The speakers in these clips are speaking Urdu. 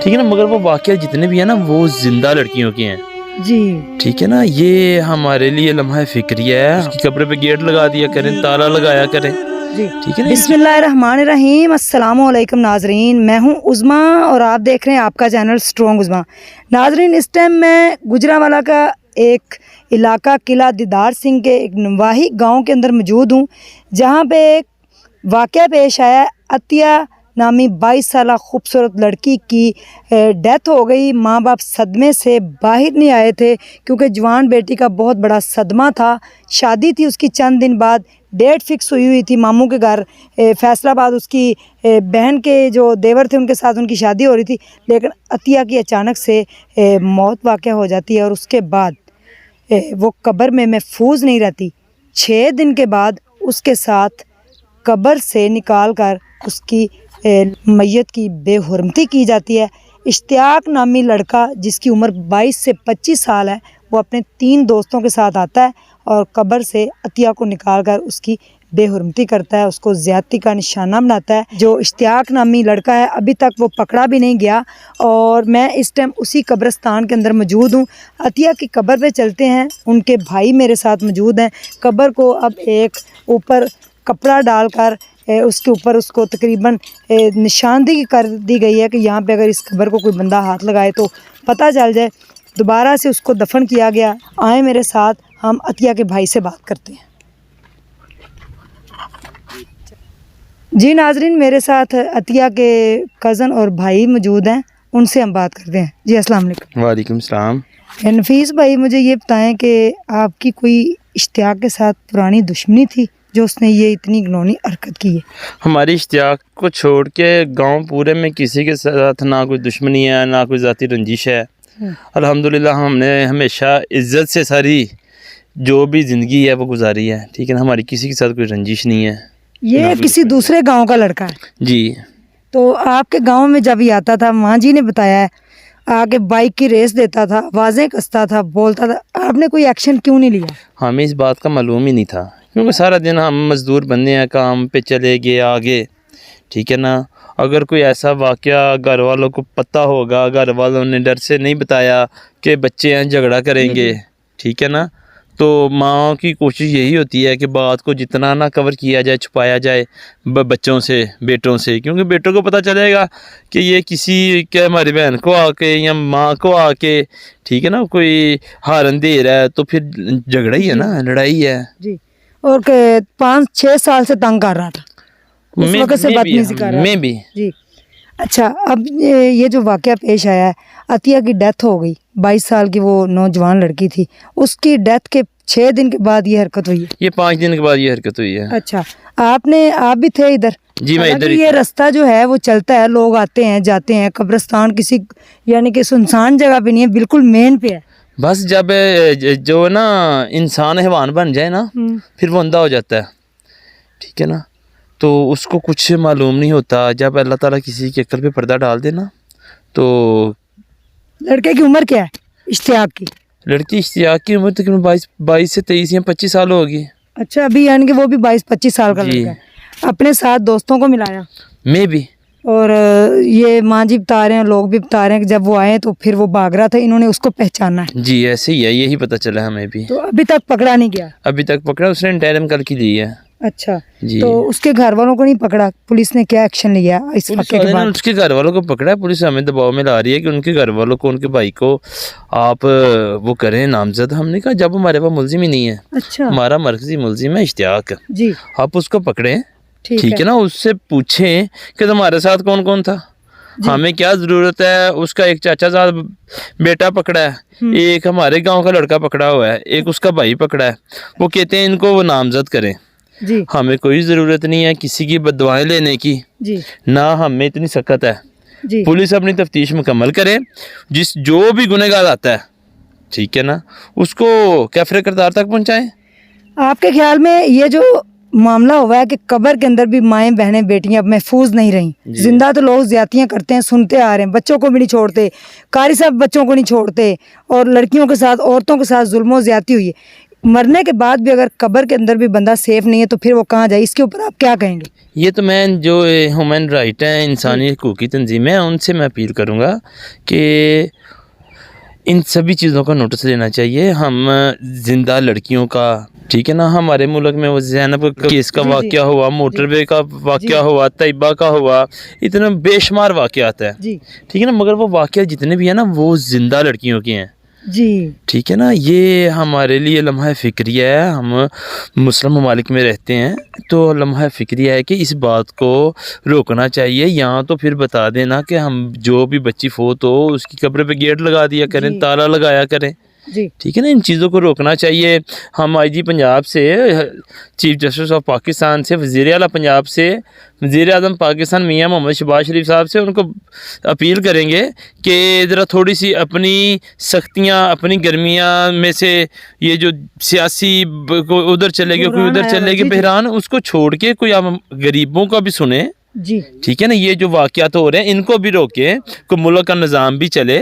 ٹھیک ہے نا, مگر وہ واقعہ جتنے بھی ہیں نا وہ زندہ لڑکیوں کے ہیں جی. ٹھیک ہے نا. یہ ہمارے لیے لمحہ فکریہ ہے. اس کی قبر پہ گیٹ لگا دیا کریں, تالا لگایا کریں. جی ٹھیک ہے نا. بسم اللہ الرحمن الرحیم. السلام علیکم ناظرین, میں ہوں عظما اور آپ دیکھ رہے ہیں آپ کا چینل اسٹرانگ عظما. ناظرین اس ٹائم میں گجرانوالہ کا ایک علاقہ قلعہ دیدار سنگھ کے ایک نواحی گاؤں کے اندر موجود ہوں, جہاں پہ ایک واقعہ پیش آیا. عطیہ نامی 22 سالہ خوبصورت لڑکی کی ڈیتھ ہو گئی. ماں باپ صدمے سے باہر نہیں آئے تھے کیونکہ جوان بیٹی کا بہت بڑا صدمہ تھا. شادی تھی اس کی چند دن بعد, ڈیٹ فکس ہوئی تھی ماموں کے گھر فیصل آباد. اس کی بہن کے جو دیور تھے ان کے ساتھ ان کی شادی ہو رہی تھی, لیکن عطیہ کی اچانک سے موت واقع ہو جاتی ہے اور اس کے بعد وہ قبر میں محفوظ نہیں رہتی. 6 دن کے بعد اس کے ساتھ قبر سے نکال کر اس کی میت کی بے حرمتی کی جاتی ہے. اشتیاق نامی لڑکا جس کی عمر 22 سے 25 سال ہے, وہ اپنے 3 دوستوں کے ساتھ آتا ہے اور قبر سے عطیہ کو نکال کر اس کی بے حرمتی کرتا ہے, اس کو زیادتی کا نشانہ بناتا ہے. جو اشتیاق نامی لڑکا ہے ابھی تک وہ پکڑا بھی نہیں گیا اور میں اس ٹائم اسی قبرستان کے اندر موجود ہوں. عطیہ کی قبر پہ چلتے ہیں, ان کے بھائی میرے ساتھ موجود ہیں. قبر کو اب ایک اوپر کپڑا ڈال کر اس کے اوپر اس کو تقریباً نشاندہی کر دی گئی ہے کہ یہاں پہ اگر اس قبر کو کوئی بندہ ہاتھ لگائے تو پتہ چل جائے. دوبارہ سے اس کو دفن کیا گیا. آئیں میرے ساتھ, ہم عطیہ کے بھائی سے بات کرتے ہیں. جی ناظرین, میرے ساتھ عطیہ کے کزن اور بھائی موجود ہیں, ان سے ہم بات کرتے ہیں. جی السلام علیکم. وعلیکم السلام. نفیس بھائی, مجھے یہ بتائیں کہ آپ کی کوئی اشتیاق کے ساتھ پرانی دشمنی تھی جو اس نے یہ اتنی گھنونی حرکت کی ہے؟ ہماری اشتیاق کو چھوڑ کے گاؤں پورے میں کسی کے ساتھ نہ کوئی دشمنی ہے نہ کوئی ذاتی رنجش ہے. الحمدللہ ہم نے ہمیشہ عزت سے ساری جو بھی زندگی ہے وہ گزاری ہے. ٹھیک ہے نا, ہماری کسی کے ساتھ کوئی رنجش نہیں ہے. یہ کسی دوسرے گاؤں کا لڑکا ہے؟ جی. تو آپ کے گاؤں میں جب یہ آتا تھا, ماں جی نے بتایا ہے, آگے بائک کی ریس دیتا تھا, آوازیں کستا تھا, بولتا تھا, آپ نے کوئی ایکشن کیوں نہیں لیا؟ ہمیں اس بات کا معلوم ہی نہیں تھا کیونکہ سارا دن ہم مزدور بننے ہیں, کام پہ چلے گئے آگے. ٹھیک ہے نا. اگر کوئی ایسا واقعہ گھر والوں کو پتہ ہوگا, گھر والوں نے ڈر سے نہیں بتایا کہ بچے ہیں جھگڑا کریں گے, ٹھیک ہے نا, تو ماں کی کوشش یہی ہوتی ہے کہ بات کو جتنا نہ کور کیا جائے, چھپایا جائے بچوں سے, بیٹوں سے, کیونکہ بیٹوں کو پتہ چلے گا کہ یہ کسی کہ ہماری بہن کو آ کے یا ماں کو آ کے, ٹھیک ہے نا, کوئی ہارن دے رہا ہے تو پھر جھگڑا ہی ہے نا, لڑائی ہے. جی. اور 5-6 سال سے تنگ کر رہا تھا, اس وقت سے بدتمیزی کر رہا میں تھا. بھی. جی اچھا, اب یہ جو واقعہ پیش آیا ہے, عطیہ کی ڈیتھ ہو گئی. 22 سال کی وہ نوجوان لڑکی تھی, اس کی ڈیتھ کے 6 دن کے بعد یہ حرکت ہوئی ہے. یہ 5 دن کے بعد یہ حرکت ہوئی ہے. اچھا, آپ بھی تھے ادھر؟ جی میں ادھر. یہ رستہ جو ہے وہ چلتا ہے, لوگ آتے ہیں جاتے ہیں, قبرستان کسی یعنی کہ سنسان جگہ پہ نہیں ہے, بالکل مین پہ ہے. بس جب جو نا انسان حیوان بن جائے نا پھر وہ اندھا ہو جاتا ہے. ٹھیک ہے نا, تو اس کو کچھ معلوم نہیں ہوتا. جب اللہ تعالیٰ کسی کی عقل پہ پردہ ڈال دے نا تو. لڑکے کی عمر کیا ہے اشتیاق کی؟ لڑکی اشتیاق کی عمر تقریباً 22 سے 23 یا 25 سال ہوگی. اچھا, ابھی یعنی کہ وہ بھی 22-25 سال کا جی. لڑکا ہے. اپنے ساتھ دوستوں کو ملایا؟ میں بھی. اور یہ ماں جی بتا رہے ہیں, لوگ بھی بتا رہے ہیں کہ جب وہ آئے تو پھر وہ بھاگ رہا تھا, انہوں نے اس کو پہچانا ہے. جی ایسے ہی ہے, یہی پتہ چلا ہمیں بھی. تو ابھی تک پکڑا نہیں گیا؟ ابھی تک پکڑا, اس نے انٹرم کل کی لی ہے. اچھا جی. تو اس کے گھر والوں کو نہیں پکڑا؟ پولیس نے کیا ایکشن لیا اس واقعے کے بعد؟ اس کے گھر والوں کو پکڑا ہے. پولیس ہمیں دباؤ میں لا رہی ہے کہ ان کے گھر والوں کو, ان کے بھائی کو آپ وہ کریں نامزد. ہم نے کہا جب ہمارے پاس ملزم ہی نہیں ہے. اچھا, ہمارا مرکزی ملزم ہے اشتیاق. جی آپ اس کو پکڑیں, ٹھیک ہے نا, اس سے پوچھیں کہ تمہارے ساتھ کون کون تھا, ہمیں کیا ضرورت ہے. اس کا ایک چاچا صاحب بیٹا پکڑا ہے, ایک ہمارے گاؤں کا لڑکا پکڑا ہوا ہے, ایک اس کا بھائی پکڑا ہے. وہ کہتے ہیں ان کو وہ نامزد کریں. جی. ہمیں کوئی ضرورت نہیں ہے کسی کی بددعائیں لینے کی. جی. نہ ہمیں اتنی سخت ہے. جی. پولیس اپنی تفتیش مکمل کرے, جو بھی گنہگار آتا ہے, ٹھیک ہے نا, اس کو کیفر کردار تک پہنچائیں. آپ کے خیال میں یہ جو معاملہ ہوا ہے کہ قبر کے اندر بھی مائیں بہنیں بیٹیاں اب محفوظ نہیں رہیں, زندہ تو لوگ زیادتیاں کرتے ہیں, سنتے آ رہے ہیں, بچوں کو بھی نہیں چھوڑتے, قاری صاحب بچوں کو نہیں چھوڑتے, اور لڑکیوں کے ساتھ عورتوں کے ساتھ ظلم و زیادتی ہوئی ہے. مرنے کے بعد بھی اگر قبر کے اندر بھی بندہ سیف نہیں ہے تو پھر وہ کہاں جائے، اس کے اوپر آپ کیا کہیں گے؟ یہ تو میں جو ہیومن رائٹ ہیں، انسانی حقوقی تنظیمیں ہیں، ان سے میں اپیل کروں گا کہ ان سبھی چیزوں کا نوٹس لینا چاہیے. ہم زندہ لڑکیوں کا، ٹھیک ہے نا، ہمارے ملک میں وہ زینب کیس کا واقعہ ہوا، موٹر وے کا واقعہ ہوا، طیبہ کا ہوا، اتنا بے شمار واقعات ہیں، جی ٹھیک ہے نا، مگر وہ واقعات جتنے بھی ہیں نا وہ زندہ لڑکیوں کے ہیں. جی ٹھیک ہے نا. یہ ہمارے لیے لمحہ فکریہ ہے. ہم مسلم ممالک میں رہتے ہیں تو لمحہ فکریہ ہے کہ اس بات کو روکنا چاہیے. یہاں تو پھر بتا دینا کہ ہم جو بھی بچی فوت ہو اس کی قبر پہ گیٹ لگا دیا کریں، جی تالا لگایا کریں. جی ٹھیک ہے نا، ان چیزوں کو روکنا چاہیے. ہم آئی جی پنجاب سے، چیف جسٹس آف پاکستان سے، وزیر اعلیٰ پنجاب سے، وزیر اعظم پاکستان میاں محمد شہباز شریف صاحب سے ان کو اپیل کریں گے کہ ذرا تھوڑی سی اپنی سختیاں، اپنی گرمیاں میں سے یہ جو سیاسی کوئی ادھر چلے گی، کوئی ادھر چلے گی بحران، اس کو چھوڑ کے کوئی ہم غریبوں کا بھی سنیں. جی ٹھیک ہے نا، یہ جو واقعات ہو رہے ہیں ان کو بھی روکیں، کوئی ملک کا نظام بھی چلے.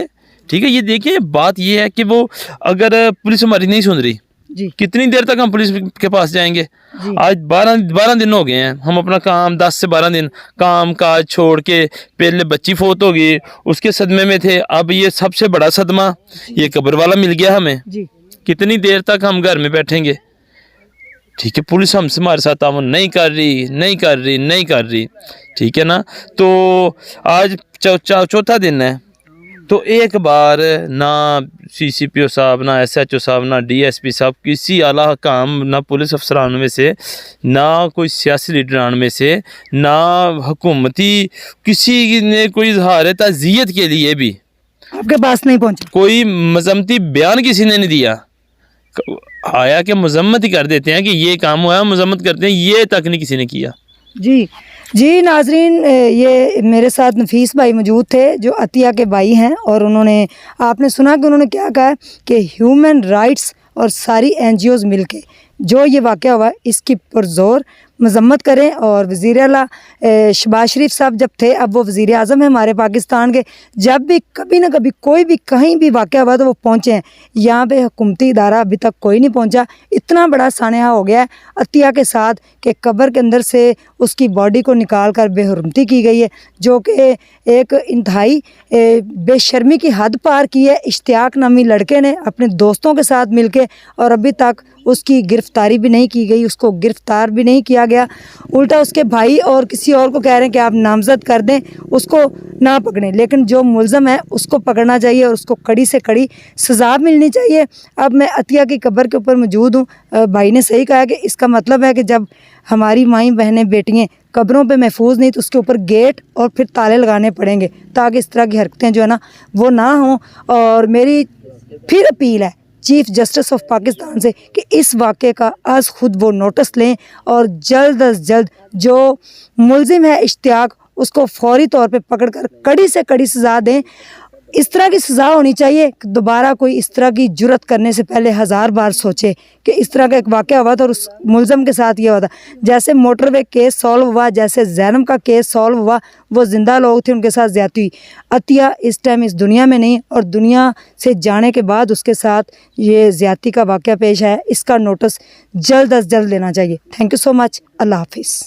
ٹھیک ہے. یہ دیکھیں، بات یہ ہے کہ وہ اگر پولیس ہماری نہیں سن رہی، جی کتنی دیر تک ہم پولیس کے پاس جائیں گے؟ جی آج 12 دن ہو گئے ہیں، ہم اپنا کام 10 سے 12 دن کام کاج چھوڑ کے، پہلے بچی فوت ہو گئی اس کے صدمے میں تھے، اب یہ سب سے بڑا صدمہ یہ قبر والا مل گیا ہمیں. جی کتنی دیر تک ہم گھر میں بیٹھیں گے؟ ٹھیک ہے. پولیس ہم سے ہمارے ساتھ تعاون نہیں کر رہی. ٹھیک ہے نا. تو آج چوتھا دن ہے، تو ایک بار نہ سی سی پی او صاحب، نہ ایس ایچ او صاحب، نہ ڈی ایس پی صاحب، کسی اعلیٰ حکام، نہ پولیس افسران میں سے، نہ کوئی سیاسی لیڈران میں سے، نہ حکومتی کسی نے کوئی اظہار تعزیت کے لیے بھی آپ کے پاس نہیں پہنچا. کوئی مذمتی بیان کسی نے نہیں دیا. آیا کہ مذمت ہی کر دیتے ہیں کہ یہ کام ہوا ہے، مذمت کرتے ہیں، یہ تک نہیں کسی نے کیا. جی جی ناظرین، یہ میرے ساتھ نفیس بھائی موجود تھے جو عطیہ کے بھائی ہیں، اور انہوں نے، آپ نے سنا کہ انہوں نے کیا کہا ہے کہ ہیومن رائٹس اور ساری این جی اوز مل کے جو یہ واقعہ ہوا ہے اس کی پرزور مذمت کریں. اور وزیر اعلیٰ شہباز شریف صاحب جب تھے، اب وہ وزیر اعظم ہیں ہمارے پاکستان کے، جب بھی کبھی نہ کبھی کوئی بھی کہیں بھی واقعہ ہوا تو وہ پہنچے ہیں. یہاں پہ حکومتی ادارہ ابھی تک کوئی نہیں پہنچا. اتنا بڑا سانحہ ہو گیا ہے عطیہ کے ساتھ کہ قبر کے اندر سے اس کی باڈی کو نکال کر بے حرمتی کی گئی ہے، جو کہ ایک انتہائی بے شرمی کی حد پار کی ہے اشتیاق نامی لڑکے نے اپنے دوستوں کے ساتھ مل کے، اور ابھی تک اس کی گرفتاری بھی نہیں کی گئی، اس کو گرفتار بھی نہیں کیا گیا. الٹا اس کے بھائی اور کسی اور کو کہہ رہے ہیں کہ آپ نامزد کر دیں، اس کو نہ پکڑیں، لیکن جو ملزم ہے اس کو پکڑنا چاہیے اور اس کو کڑی سے کڑی سزا ملنی چاہیے. اب میں عطیہ کی قبر کے اوپر موجود ہوں. بھائی نے صحیح کہا کہ اس کا مطلب ہے کہ جب ہماری مائیں بہنیں بیٹیاں قبروں پہ محفوظ نہیں تو اس کے اوپر گیٹ اور پھر تالے لگانے پڑیں گے تاکہ اس طرح کی حرکتیں جو ہے نا وہ نہ ہوں. اور میری پھر اپیل ہے چیف جسٹس آف پاکستان سے کہ اس واقعے کا از خود وہ نوٹس لیں اور جلد از جلد جو ملزم ہے اشتیاق اس کو فوری طور پہ پکڑ کر کڑی سے کڑی سزا دیں. اس طرح کی سزا ہونی چاہیے کہ دوبارہ کوئی اس طرح کی جرت کرنے سے پہلے 1000 بار سوچے کہ اس طرح کا ایک واقعہ ہوا تھا اور اس ملزم کے ساتھ یہ ہوا تھا. جیسے موٹر وے کیس سالو ہوا، جیسے زینب کا کیس سالو ہوا، وہ زندہ لوگ تھے، ان کے ساتھ زیادتی ہوئی. عطیہ اس ٹائم اس دنیا میں نہیں، اور دنیا سے جانے کے بعد اس کے ساتھ یہ زیادتی کا واقعہ پیش ہے. اس کا نوٹس جلد از جلد لینا چاہیے. تھینک یو سو مچ. اللہ حافظ.